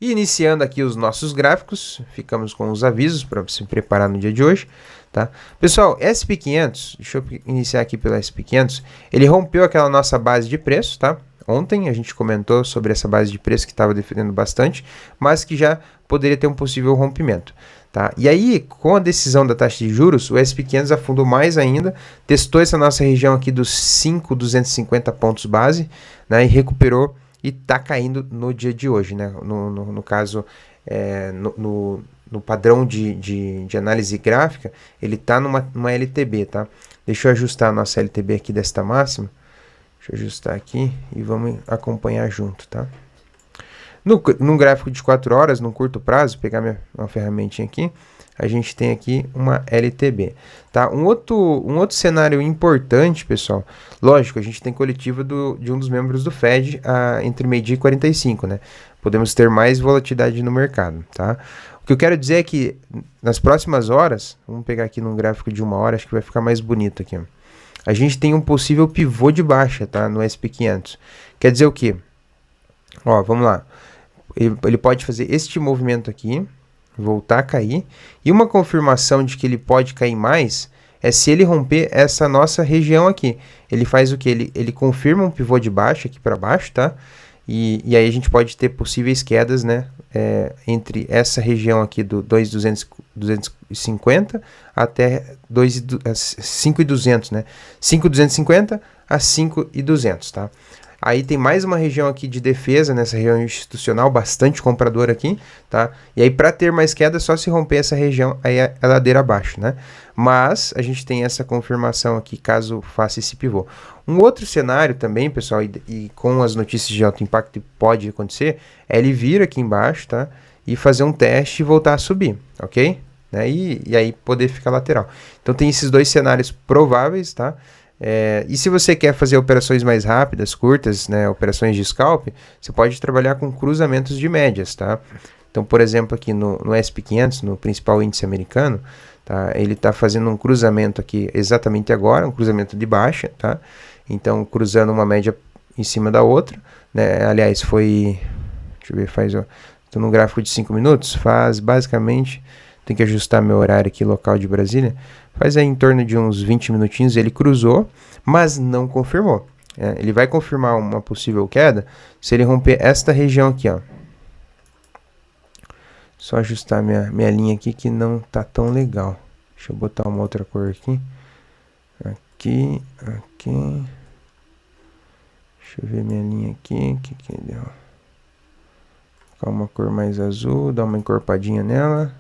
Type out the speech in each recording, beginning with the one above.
E iniciando aqui os nossos gráficos, ficamos com os avisos para se preparar no dia de hoje, tá? Pessoal, SP500, deixa eu iniciar aqui pelo SP500, ele rompeu aquela nossa base de preço, tá? Ontem a gente comentou sobre essa base de preço que estava defendendo bastante, mas que já poderia ter um possível rompimento, tá? E aí, com a decisão da taxa de juros, o SP500 afundou mais ainda, testou essa nossa região aqui dos 5.250 pontos base, né, e recuperou e está caindo no dia de hoje, né? No caso, no padrão de análise gráfica, ele está numa LTB, tá? Deixa eu ajustar a nossa LTB aqui desta máxima. Deixa eu ajustar aqui e vamos acompanhar junto, tá? No gráfico de 4 horas, no curto prazo, pegar uma ferramentinha aqui, a gente tem aqui uma LTB, tá? Um outro cenário importante, pessoal, lógico, a gente tem coletiva de um dos membros do Fed entre meio-dia e 45, né? Podemos ter mais volatilidade no mercado, tá? O que eu quero dizer é que nas próximas horas, vamos pegar aqui num gráfico de 1 hora, acho que vai ficar mais bonito aqui, ó. A gente tem um possível pivô de baixa, tá? No SP500. Quer dizer o quê? Ó, vamos lá. Ele pode fazer este movimento aqui, voltar a cair, e uma confirmação de que ele pode cair mais é se ele romper essa nossa região aqui. Ele faz o que? Ele confirma um pivô de baixa aqui para baixo, tá? E aí a gente pode ter possíveis quedas, né? Entre essa região aqui do 2.250 até 5.200, né? 5.250 a 5.200, tá? Aí tem mais uma região aqui de defesa, nessa região institucional, bastante comprador aqui, tá? E aí para ter mais queda, é só se romper essa região, aí é a ladeira abaixo, né? Mas a gente tem essa confirmação aqui, caso faça esse pivô. Um outro cenário também, pessoal, e com as notícias de alto impacto pode acontecer, é ele vir aqui embaixo, tá? E fazer um teste e voltar a subir, ok? Né? E aí poder ficar lateral. Então tem esses dois cenários prováveis, tá? E se você quer fazer operações mais rápidas, curtas, né, operações de scalp, você pode trabalhar com cruzamentos de médias, tá? Então, por exemplo, aqui no SP500, no principal índice americano, tá, ele está fazendo um cruzamento aqui exatamente agora, um cruzamento de baixa, tá? Então, cruzando uma média em cima da outra, né? Aliás, foi... Deixa eu ver, estou no gráfico de 5 minutos, faz basicamente... Tem que ajustar meu horário aqui local de Brasília. Faz aí em torno de uns 20 minutinhos, ele cruzou, mas não confirmou. Ele vai confirmar uma possível queda se ele romper esta região aqui, ó. Só ajustar minha linha aqui que não tá tão legal. Deixa eu botar uma outra cor aqui. Aqui. Deixa eu ver minha linha aqui. Que deu? Colocar uma cor mais azul, dar uma encorpadinha nela.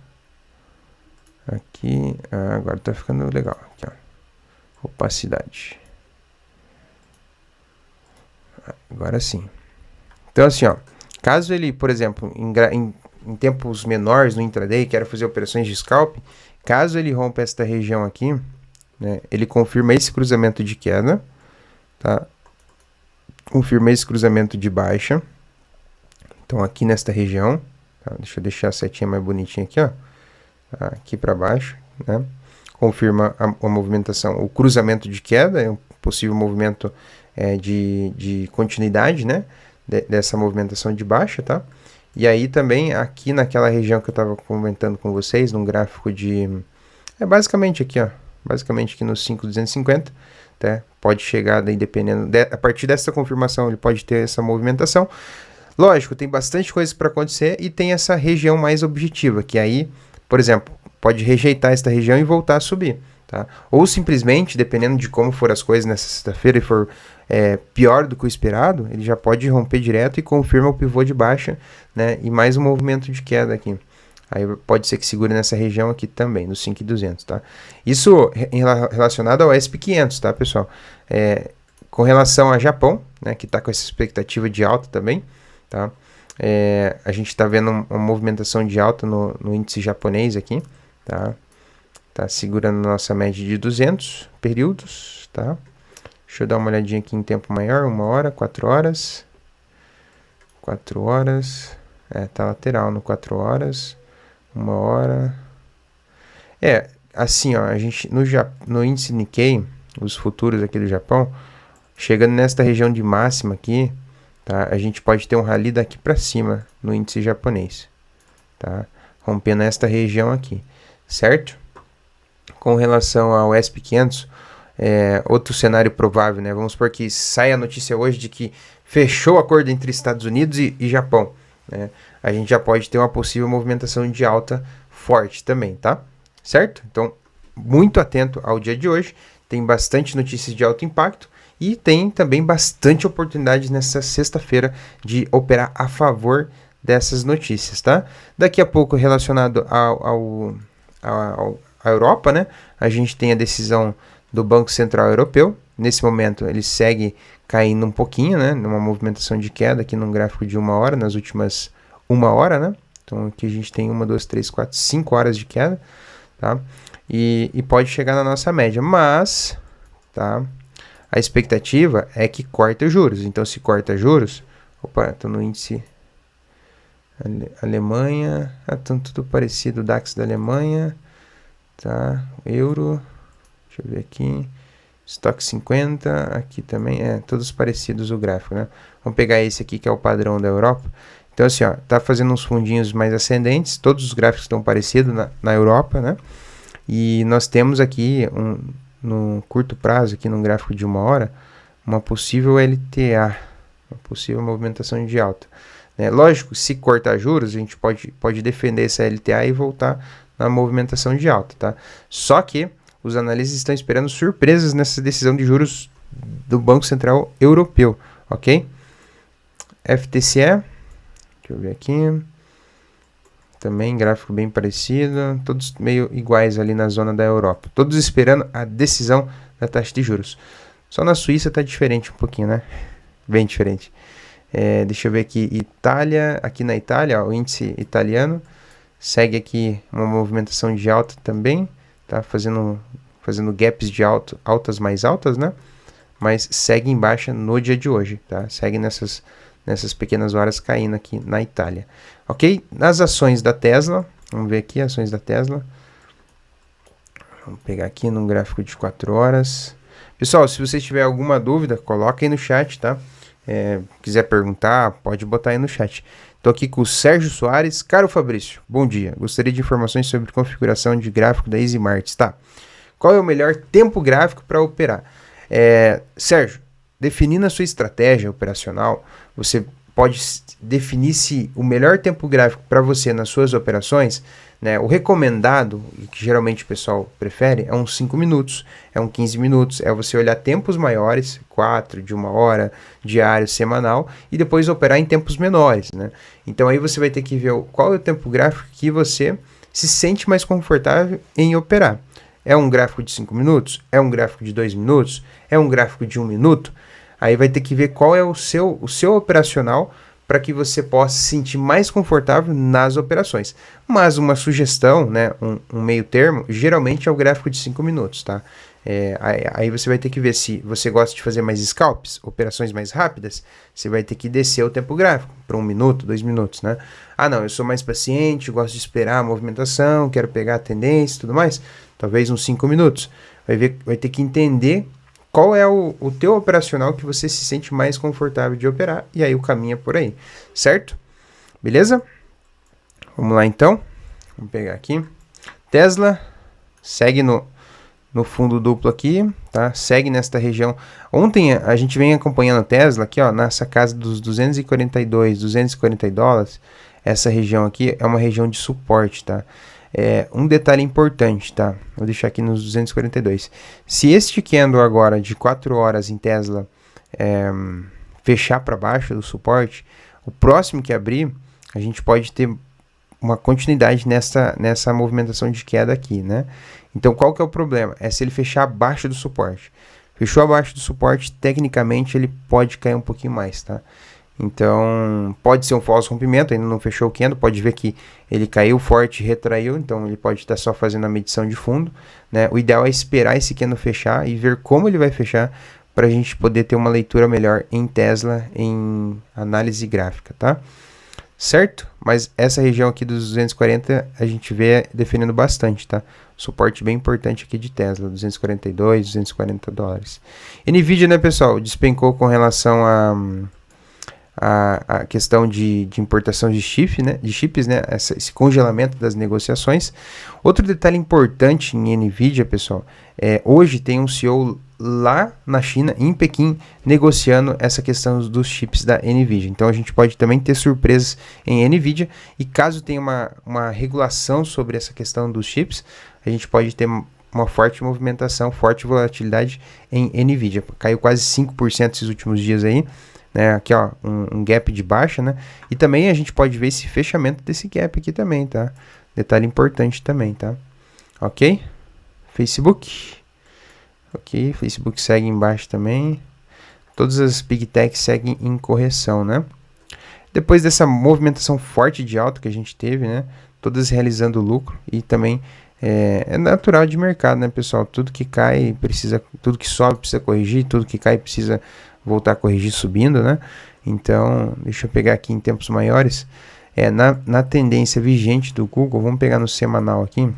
Aqui, agora tá ficando legal. Aqui, ó. Opacidade. Agora sim. Então assim, ó, caso ele, por exemplo, em tempos menores no intraday, quero fazer operações de scalp, caso ele rompa esta região aqui, né, ele confirma esse cruzamento de queda, tá? Confirma esse cruzamento de baixa. Então aqui nesta região, tá? Deixa eu deixar a setinha mais bonitinha aqui, ó. Aqui para baixo, né? Confirma a movimentação, o cruzamento de queda, é um possível movimento de continuidade, né? Dessa movimentação de baixa, tá? E aí também aqui naquela região que eu estava comentando com vocês, num gráfico de... basicamente aqui, ó. Basicamente aqui nos 5.250, tá? Pode chegar daí dependendo... a partir dessa confirmação ele pode ter essa movimentação. Lógico, tem bastante coisa para acontecer e tem essa região mais objetiva, que aí... Por exemplo, pode rejeitar esta região e voltar a subir, tá? Ou simplesmente, dependendo de como for as coisas nessa sexta-feira e for pior do que o esperado, ele já pode romper direto e confirma o pivô de baixa, né? E mais um movimento de queda aqui. Aí pode ser que segure nessa região aqui também, no 5.200, tá? Isso relacionado ao SP500, tá, pessoal? Com relação a Japão, né, que está com essa expectativa de alta também, tá? A gente está vendo uma movimentação de alta no índice japonês aqui, tá? Tá segurando nossa média de 200 períodos, tá? Deixa eu dar uma olhadinha aqui em tempo maior, 1 hora, 4 horas. 4 horas, tá lateral no 4 horas, 1 hora. Assim, ó, a gente no índice Nikkei, os futuros aqui do Japão, chegando nesta região de máxima aqui, tá? A gente pode ter um rally daqui para cima no índice japonês, tá? Rompendo esta região aqui, certo? Com relação ao S&P 500, outro cenário provável, né? Vamos supor que saia a notícia hoje de que fechou o acordo entre Estados Unidos e Japão, né? A gente já pode ter uma possível movimentação de alta forte também, tá? Certo? Então, muito atento ao dia de hoje. Tem bastante notícias de alto impacto e tem também bastante oportunidade nessa sexta-feira de operar a favor dessas notícias, tá? Daqui a pouco, relacionado à Europa, né? A gente tem a decisão do Banco Central Europeu. Nesse momento, ele segue caindo um pouquinho, né? Numa movimentação de queda aqui num gráfico de 1 hora, nas últimas 1 hora, né? Então, aqui a gente tem 1, 2, 3, 4, 5 horas de queda, tá? E pode chegar na nossa média, mas, tá? A expectativa é que corta juros. Então, se corta juros... Opa, estou no índice... Alemanha, estão tudo parecido, o DAX da Alemanha, tá, euro, deixa eu ver aqui, estoque 50, aqui também, todos parecidos o gráfico, né, vamos pegar esse aqui que é o padrão da Europa. Então assim, ó, tá fazendo uns fundinhos mais ascendentes, todos os gráficos estão parecidos na Europa, né, e nós temos aqui, no curto prazo, aqui num gráfico de 1 hora, uma possível LTA, uma possível movimentação de alta. Lógico, se cortar juros, a gente pode defender essa LTA e voltar na movimentação de alta, tá? Só que os analistas estão esperando surpresas nessa decisão de juros do Banco Central Europeu, ok? FTSE, deixa eu ver aqui, também gráfico bem parecido, todos meio iguais ali na zona da Europa, todos esperando a decisão da taxa de juros. Só na Suíça tá diferente um pouquinho, né? Bem diferente. Deixa eu ver aqui, Itália, aqui na Itália, ó, o índice italiano segue aqui uma movimentação de alta também, tá fazendo gaps de altas mais altas, né? Mas segue em baixa no dia de hoje, tá? Segue nessas pequenas horas caindo aqui na Itália, ok? Nas ações da Tesla, vamos ver aqui ações da Tesla, vamos pegar aqui num gráfico de 4 horas. Pessoal, se vocês tiverem alguma dúvida, coloca aí no chat, tá? Quiser perguntar, pode botar aí no chat. Estou aqui com o Sérgio Soares. Caro Fabrício, bom dia. Gostaria de informações sobre configuração de gráfico da EasyMarkets, tá? Qual é o melhor tempo gráfico para operar? Sérgio, definindo a sua estratégia operacional, você pode definir se o melhor tempo gráfico para você nas suas operações, né, o recomendado, que geralmente o pessoal prefere, é uns 5 minutos, é uns 15 minutos, é você olhar tempos maiores, 4, de 1 hora, diário, semanal, e depois operar em tempos menores, né? Então aí você vai ter que ver qual é o tempo gráfico que você se sente mais confortável em operar. É um gráfico de 5 minutos? É um gráfico de 2 minutos? É um gráfico de 1 minuto? Aí vai ter que ver qual é o seu operacional para que você possa se sentir mais confortável nas operações. Mas uma sugestão, né, um meio termo, geralmente é o gráfico de 5 minutos, tá? Aí você vai ter que ver se você gosta de fazer mais scalps, operações mais rápidas, você vai ter que descer o tempo gráfico para 1 minuto, 2 minutos, né? Ah, não, eu sou mais paciente, gosto de esperar a movimentação, quero pegar a tendência e tudo mais, talvez uns 5 minutos. Vai ter que entender qual é o teu operacional que você se sente mais confortável de operar, e aí o caminho é por aí, certo? Beleza? Vamos lá então, vamos pegar aqui, Tesla, segue no fundo duplo aqui, tá? Segue nesta região. Ontem a gente vem acompanhando a Tesla aqui, ó, nessa casa dos 242, 240 dólares, essa região aqui é uma região de suporte, tá? Um detalhe importante, tá? Vou deixar aqui nos 242. Se este candle agora de 4 horas em Tesla fechar para baixo do suporte, o próximo que abrir, a gente pode ter uma continuidade nessa movimentação de queda aqui, né? Então, qual que é o problema? É se ele fechar abaixo do suporte. Fechou abaixo do suporte, tecnicamente ele pode cair um pouquinho mais, tá? Então, pode ser um falso rompimento, ainda não fechou o candle, pode ver que ele caiu forte e retraiu, então ele pode estar só fazendo a medição de fundo, né? O ideal é esperar esse candle fechar e ver como ele vai fechar para a gente poder ter uma leitura melhor em Tesla, em análise gráfica, tá? Certo? Mas essa região aqui dos 240 a gente vê defendendo bastante, tá? Suporte bem importante aqui de Tesla, 242, 240 dólares. Nvidia, né, pessoal? Despencou com relação a questão de importação de chips, né? Esse congelamento das negociações. Outro detalhe importante em NVIDIA, pessoal, hoje tem um CEO lá na China, em Pequim, negociando essa questão dos chips da NVIDIA. Então a gente pode também ter surpresas em NVIDIA, e caso tenha uma regulação sobre essa questão dos chips, a gente pode ter uma forte movimentação, forte volatilidade em NVIDIA. Caiu quase 5% esses últimos dias aí, né? Aqui, ó, um gap de baixa, né? E também a gente pode ver esse fechamento desse gap aqui também, tá? Detalhe importante também, tá? Ok? Facebook. Ok, Facebook segue embaixo também. Todas as Big Techs seguem em correção, né? Depois dessa movimentação forte de alta que a gente teve, né? Todas realizando lucro, e também é natural de mercado, né, pessoal? Tudo que cai precisa, tudo que sobe precisa corrigir, tudo que cai precisa voltar a corrigir subindo, né? Então, deixa eu pegar aqui em tempos maiores. Na tendência vigente do Google, vamos pegar no semanal aqui.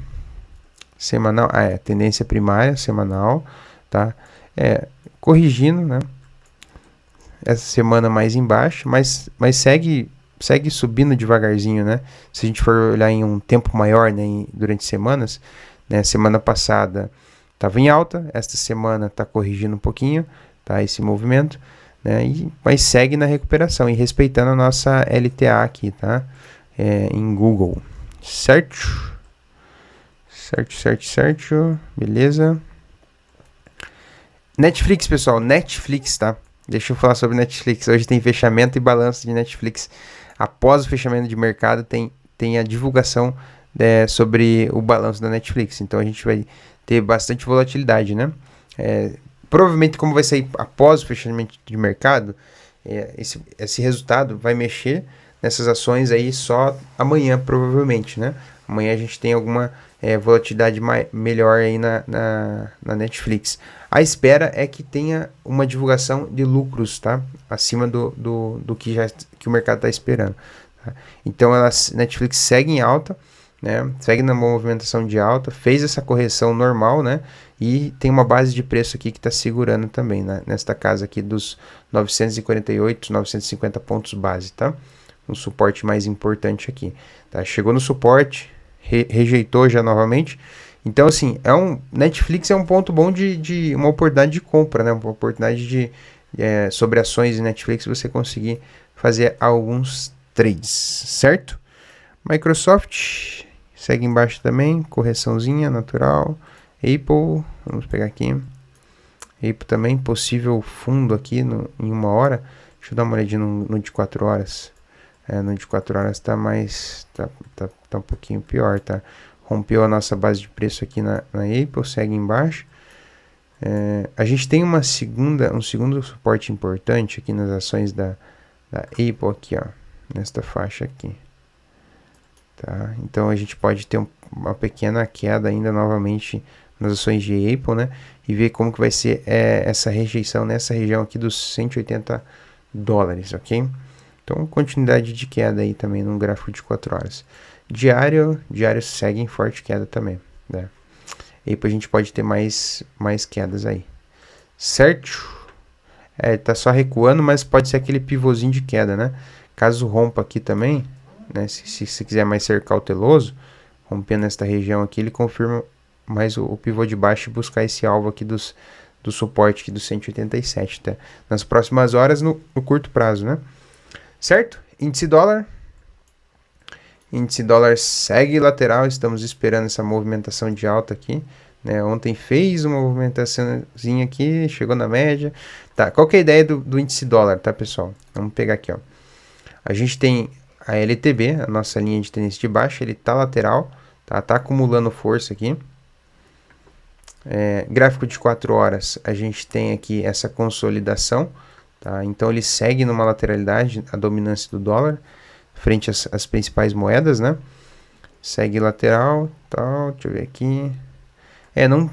Semanal, tendência primária, semanal, tá? Corrigindo, né? Essa semana mais embaixo, mas segue subindo devagarzinho, né? Se a gente for olhar em um tempo maior, né, durante semanas, né? Semana passada estava em alta, esta semana está corrigindo um pouquinho, tá? Esse movimento, né? Mas segue na recuperação e respeitando a nossa LTA aqui, tá? Em Google, certo? Certo, beleza. Netflix, pessoal, Netflix, tá? Deixa eu falar sobre Netflix. Hoje tem fechamento e balanço de Netflix. Após o fechamento de mercado, tem a divulgação sobre o balanço da Netflix. Então a gente vai ter bastante volatilidade, né? Provavelmente, como vai sair após o fechamento de mercado, esse resultado vai mexer nessas ações aí só amanhã, provavelmente, né? Amanhã a gente tem alguma volatilidade melhor aí na Netflix. A espera é que tenha uma divulgação de lucros, tá? Acima do que o mercado está esperando. Tá? Então, Netflix segue em alta, né? Segue na movimentação de alta, fez essa correção normal, né? E tem uma base de preço aqui que está segurando também, né? Nesta casa aqui dos 948, 950 pontos base, tá? Um suporte mais importante aqui, tá? Chegou no suporte, rejeitou já novamente. Então, assim, Netflix é um ponto bom de uma oportunidade de compra, né? Uma oportunidade sobre ações de Netflix, você conseguir fazer alguns trades, certo? Microsoft segue embaixo também, correçãozinha natural. Apple, vamos pegar aqui. Apple também, possível fundo aqui em uma hora. Deixa eu dar uma olhadinha no de 4 horas. No de 4 horas tá mais, tá um pouquinho pior, tá? Rompeu a nossa base de preço aqui na Apple, segue embaixo. A gente tem um segundo suporte importante aqui nas ações da Apple aqui, ó, nesta faixa aqui. Tá? Então a gente pode ter uma pequena queda ainda novamente nas ações de Apple, né? E ver como que vai ser essa rejeição nessa região aqui dos 180 dólares, ok? Então, continuidade de queda aí também no gráfico de 4 horas. Diário segue em forte queda também, né? E a gente pode ter mais quedas aí, certo? Tá só recuando, mas pode ser aquele pivôzinho de queda, né? Caso rompa aqui também, né? Se você quiser mais ser cauteloso, rompendo esta região aqui, ele confirma mais o pivô de baixo e buscar esse alvo aqui do suporte aqui do 187, tá? Nas próximas horas, no curto prazo, né? Certo? Índice dólar segue lateral, estamos esperando essa movimentação de alta aqui, né? Ontem fez uma movimentaçãozinha aqui, chegou na média, tá? Qual que é a ideia do índice dólar, tá, pessoal? Vamos pegar aqui, ó. A gente tem a LTB, a nossa linha de tendência de baixa, ele tá lateral, tá acumulando força aqui. Gráfico de 4 horas, a gente tem aqui essa consolidação, tá? Então ele segue numa lateralidade, a dominância do dólar frente às principais moedas, né? Segue lateral, tal, deixa eu ver aqui.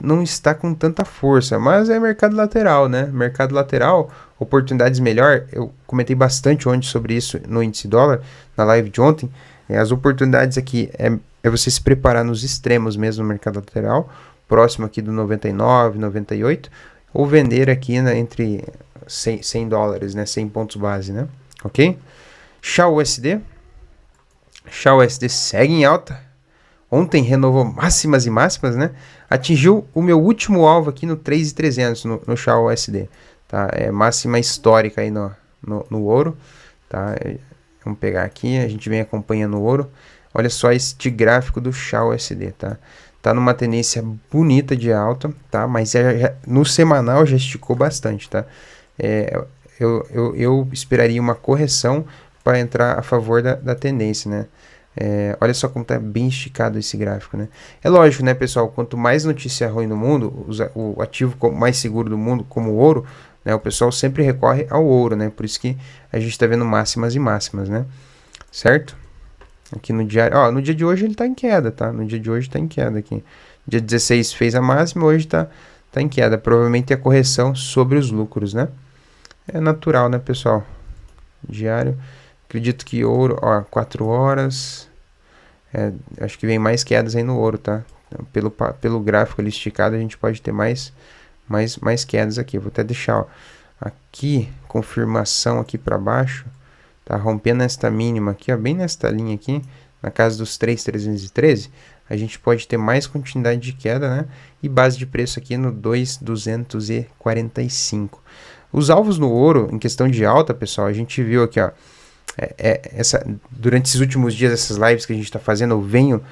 Não está com tanta força, mas é mercado lateral, né? Mercado lateral, oportunidades melhor. Eu comentei bastante ontem sobre isso no índice dólar, na live de ontem. As oportunidades aqui é você se preparar nos extremos mesmo no mercado lateral, próximo aqui do 99, 98, ou vender aqui, né, entre 100 dólares, né? 100 pontos base, né? ok? Shao USD. Shao USD segue em alta. Ontem renovou máximas e máximas, né? Atingiu o meu último alvo aqui no 3.300 no Shao USD, tá? É máxima histórica aí no ouro, tá? Vamos pegar aqui, a gente vem acompanhando o ouro. Olha só este gráfico do Shao USD, tá? Tá numa tendência bonita de alta, tá? Mas no semanal já esticou bastante, tá? Eu esperaria uma correção para entrar a favor da tendência, né? Olha só como tá bem esticado esse gráfico, né? É lógico, né, pessoal? Quanto mais notícia ruim no mundo, o ativo mais seguro do mundo, como o ouro, né? O pessoal sempre recorre ao ouro, né? Por isso que a gente tá vendo máximas e máximas, né? Certo? Aqui no diário, ó, no dia de hoje ele tá em queda, tá? No dia de hoje tá em queda aqui. Dia 16 fez a máxima, hoje tá em queda. Provavelmente é correção sobre os lucros, né? É natural, né, pessoal? Diário. Acredito que ouro, ó, 4 horas. Acho que vem mais quedas aí no ouro, tá? Pelo gráfico ali esticado, a gente pode ter mais quedas aqui. Vou até deixar, ó, aqui, confirmação aqui para baixo. Tá rompendo esta mínima aqui, ó, bem nesta linha aqui, na casa dos 3.313. A gente pode ter mais continuidade de queda, né? E base de preço aqui no 2.245. Os alvos no ouro, em questão de alta, pessoal, a gente viu aqui, ó. Durante esses últimos dias, essas lives que a gente está fazendo, eu venho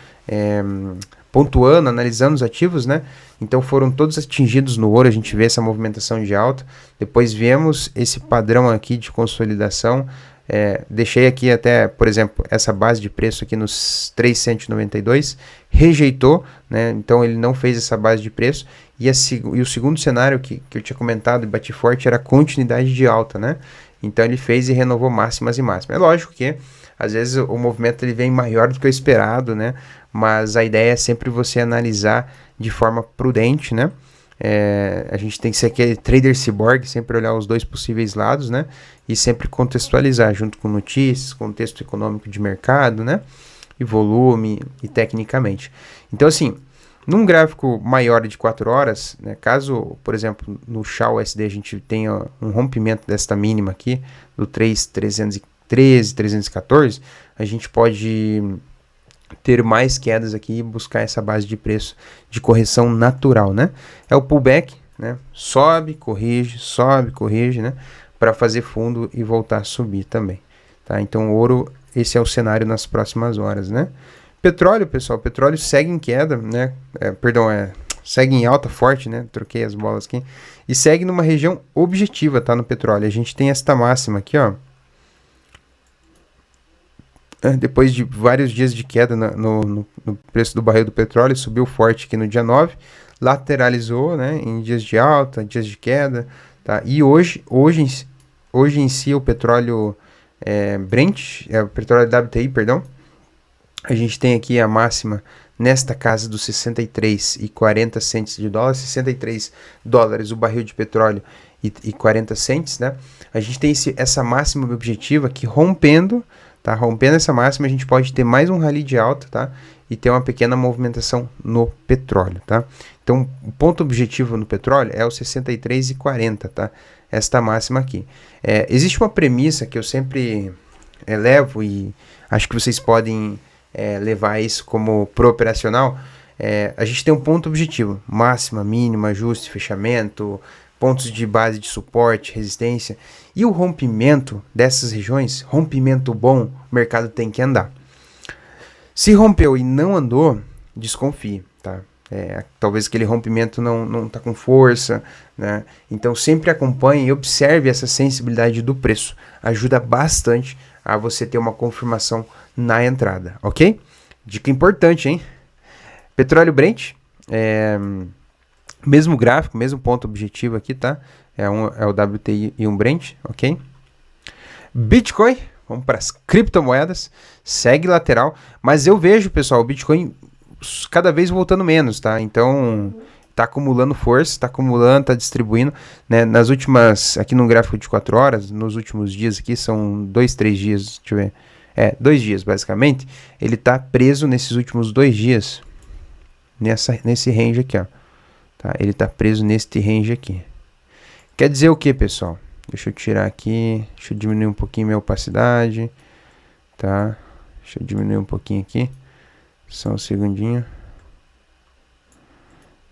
pontuando, analisando os ativos, né? Então foram todos atingidos no ouro, a gente vê essa movimentação de alta. Depois vemos esse padrão aqui de consolidação. Deixei aqui até, por exemplo, essa base de preço aqui nos 3.192, rejeitou, né? Então ele não fez essa base de preço. E o segundo cenário que eu tinha comentado e bati forte era a continuidade de alta, né? Então ele fez e renovou máximas e máximas. É lógico que às vezes o movimento ele vem maior do que o esperado, né? Mas a ideia é sempre você analisar de forma prudente, né? A gente tem que ser aquele trader cyborg, sempre olhar os dois possíveis lados, né? E sempre contextualizar junto com notícias, contexto econômico de mercado, né? E volume e tecnicamente. Então, assim, num gráfico maior de 4 horas, né? Caso, por exemplo, no Shao USD a gente tenha um rompimento desta mínima aqui, do 3.313, 314, a gente pode ter mais quedas aqui e buscar essa base de preço de correção natural, né? É o pullback, né? Sobe, corrige, né? Para fazer fundo e voltar a subir também, tá? Então, ouro, esse é o cenário nas próximas horas, né? Petróleo, pessoal, petróleo segue em queda, né? Segue em alta forte, né? Troquei as bolas aqui. E segue numa região objetiva, tá? No petróleo. A gente tem esta máxima aqui, ó. Depois de vários dias de queda no preço do barril do petróleo, subiu forte aqui no dia 9, lateralizou, né, em dias de alta, dias de queda, tá? E hoje em si o petróleo Brent, o petróleo WTI, perdão, a gente tem aqui a máxima nesta casa dos 63,40 centes de dólar, 63 dólares o barril de petróleo e 40 centes, né? A gente tem essa máxima objetiva aqui rompendo, tá? Rompendo essa máxima, a gente pode ter mais um rally de alta, tá? E ter uma pequena movimentação no petróleo, tá? Então, o ponto objetivo no petróleo é o 63,40, tá? Esta máxima aqui. Existe uma premissa que eu sempre levo e acho que vocês podem levar isso como pro operacional. A gente tem um ponto objetivo, máxima, mínima, ajuste, fechamento, pontos de base de suporte, resistência, e o rompimento dessas regiões, rompimento bom, o mercado tem que andar. Se rompeu e não andou, desconfie, tá? Talvez aquele rompimento não tá com força, né? Então sempre acompanhe e observe essa sensibilidade do preço. Ajuda bastante a você ter uma confirmação na entrada, ok? Dica importante, hein? Petróleo Brent, mesmo gráfico, mesmo ponto objetivo aqui, tá? É o WTI e um Brent, ok? Bitcoin, vamos para as criptomoedas, segue lateral, mas eu vejo, pessoal, o Bitcoin cada vez voltando menos, tá? Então, tá acumulando força, tá acumulando, tá distribuindo, né? Nas últimas, aqui no gráfico de 4 horas, nos últimos dias aqui, são 2, 3 dias, deixa eu ver, 2 dias basicamente, ele tá preso nesses últimos 2 dias, nesse range aqui, ó. Tá? Ele tá preso neste range aqui. Quer dizer o que, pessoal? Deixa eu tirar aqui, deixa eu diminuir um pouquinho minha opacidade, tá? Deixa eu diminuir um pouquinho aqui, só um segundinho.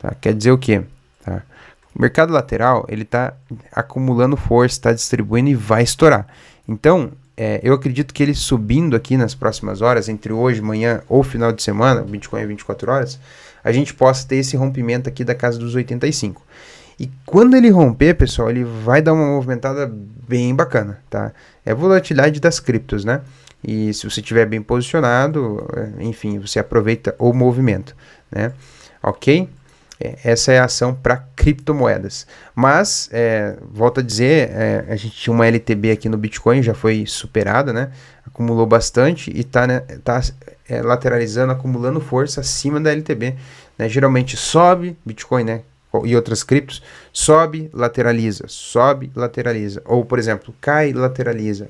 Tá? Quer dizer o quê? Tá? O mercado lateral, ele tá acumulando força, está distribuindo e vai estourar. Então, eu acredito que ele subindo aqui nas próximas horas, entre hoje, amanhã ou final de semana, Bitcoin é 24 horas, a gente possa ter esse rompimento aqui da casa dos 85. E quando ele romper, pessoal, ele vai dar uma movimentada bem bacana, tá? É a volatilidade das criptos, né? E se você estiver bem posicionado, enfim, você aproveita o movimento, né? Ok? Essa é a ação para criptomoedas. Mas, volto a dizer, a gente tinha uma LTB aqui no Bitcoin, já foi superada, né? Acumulou bastante e está lateralizando, acumulando força acima da LTB. Né? Geralmente sobe, Bitcoin, né? E outras criptos, sobe, lateraliza, ou por exemplo, cai, lateraliza,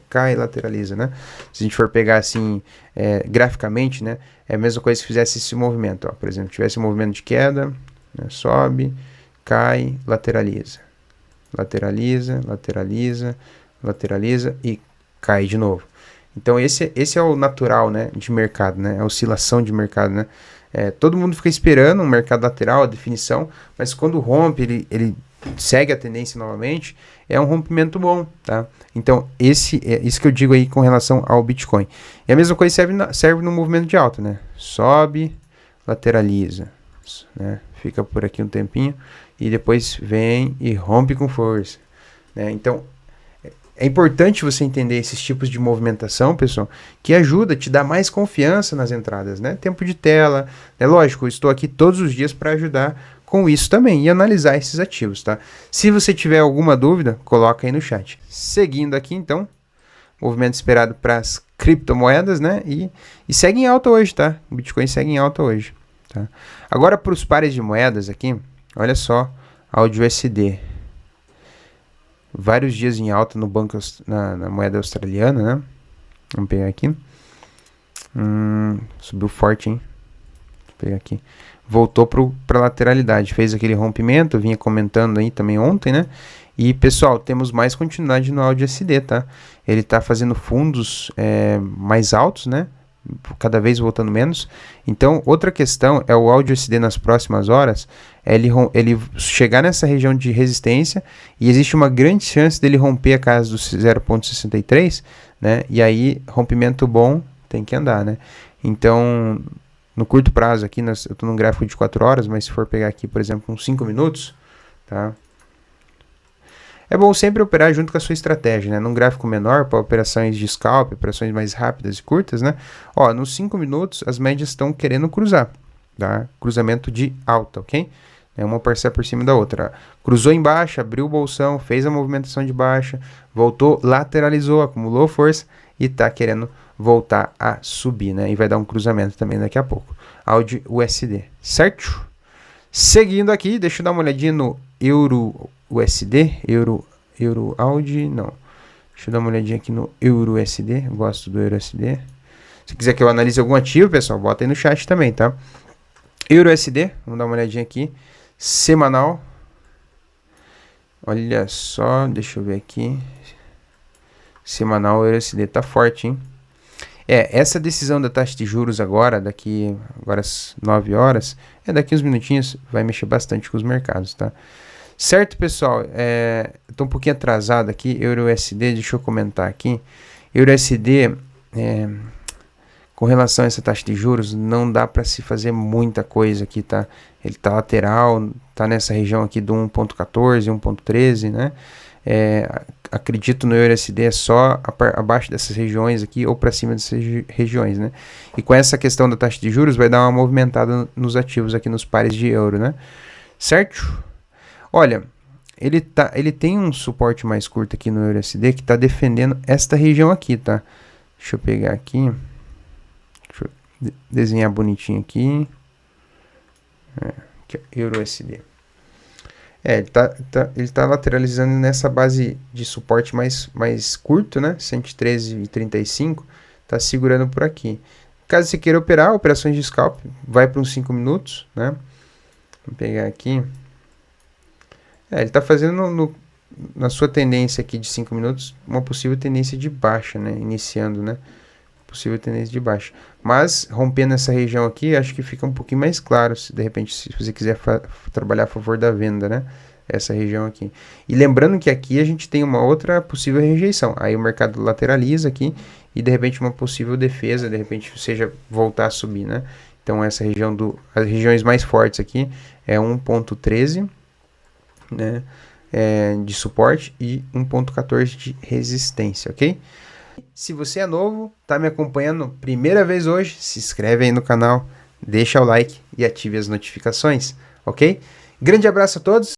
né? Se a gente for pegar assim, graficamente, né, é a mesma coisa se fizesse esse movimento, ó. Por exemplo, tivesse um movimento de queda, né, sobe, cai, lateraliza e cai de novo. Então esse é o natural, né, de mercado, né, a oscilação de mercado, né. Todo mundo fica esperando um mercado lateral, a definição, mas quando rompe, ele segue a tendência novamente, é um rompimento bom, tá? Então, isso que eu digo aí com relação ao Bitcoin. E a mesma coisa serve no movimento de alta, né? Sobe, lateraliza, né? Fica por aqui um tempinho e depois vem e rompe com força, né? Então, é importante você entender esses tipos de movimentação, pessoal, que ajuda, te dá mais confiança nas entradas, né? Tempo de tela, é lógico, eu estou aqui todos os dias para ajudar com isso também e analisar esses ativos, tá? Se você tiver alguma dúvida, coloca aí no chat. Seguindo aqui, então, movimento esperado para as criptomoedas, né? E segue em alta hoje, tá? O Bitcoin segue em alta hoje, tá? Agora, para os pares de moedas aqui, olha só, AUD/USD. Vários dias em alta no banco, na moeda australiana, né? Vamos pegar aqui. Subiu forte, hein? Vou pegar aqui. Voltou para lateralidade. Fez aquele rompimento. Vinha comentando aí também ontem, né? E, pessoal, temos mais continuidade no AUD/USD, tá? Ele tá fazendo fundos mais altos, né? Cada vez voltando menos. Então, outra questão é o AUD/USD nas próximas horas, ele chegar nessa região de resistência e existe uma grande chance dele romper a casa dos 0,63, né? E aí, rompimento bom, tem que andar, né? Então, no curto prazo aqui, eu estou num gráfico de 4 horas, mas se for pegar aqui, por exemplo, uns 5 minutos, tá? É bom sempre operar junto com a sua estratégia, né? Num gráfico menor, para operações de scalp, operações mais rápidas e curtas, né? Ó, nos 5 minutos, as médias estão querendo cruzar, tá? Cruzamento de alta, ok? Uma parcela por cima da outra. Cruzou em baixa, abriu o bolsão, fez a movimentação de baixa, voltou, lateralizou, acumulou força e tá querendo voltar a subir, né? E vai dar um cruzamento também daqui a pouco. AUD/USD, certo? Seguindo aqui, deixa eu dar uma olhadinha no EURUSD, EURAUD, não. Deixa eu dar uma olhadinha aqui no EURUSD, eu gosto do EURUSD. Se quiser que eu analise algum ativo, pessoal, bota aí no chat também, tá? EURUSD, vamos dar uma olhadinha aqui. Semanal. Olha só, deixa eu ver aqui. Semanal, EURUSD tá forte, hein? Essa decisão da taxa de juros agora às 9 horas, daqui uns minutinhos, vai mexer bastante com os mercados, tá? Certo, pessoal? Tô um pouquinho atrasado aqui, EURUSD, deixa eu comentar aqui. EURUSD, com relação a essa taxa de juros, não dá para se fazer muita coisa aqui, tá? Ele tá lateral, tá nessa região aqui do 1.14, 1.13, né? Acredito no EURUSD só abaixo dessas regiões aqui ou para cima dessas regiões, né? E com essa questão da taxa de juros vai dar uma movimentada nos ativos aqui nos pares de euro, né? Certo? Olha, ele tem um suporte mais curto aqui no EURUSD que está defendendo esta região aqui, tá? Deixa eu pegar aqui. Deixa eu desenhar bonitinho aqui. Aqui EURUSD. Ele tá lateralizando nessa base de suporte mais curto, né? 113,35. Tá segurando por aqui. Caso você queira operar, operações de scalp, vai para uns 5 minutos, né? Vou pegar aqui. Ele tá fazendo na sua tendência aqui de 5 minutos, uma possível tendência de baixa, né? Iniciando, né? Possível tendência de baixa. Mas, rompendo essa região aqui, acho que fica um pouquinho mais claro, se de repente, se você quiser trabalhar a favor da venda, né? Essa região aqui. E lembrando que aqui a gente tem uma outra possível rejeição. Aí o mercado lateraliza aqui e de repente uma possível defesa, de repente seja voltar a subir, né? Então essa região as regiões mais fortes aqui é 1.13, né? De suporte e 1.14 de resistência, ok? Se você é novo, tá me acompanhando primeira vez hoje, se inscreve aí no canal, deixa o like e ative as notificações, ok? Grande abraço a todos.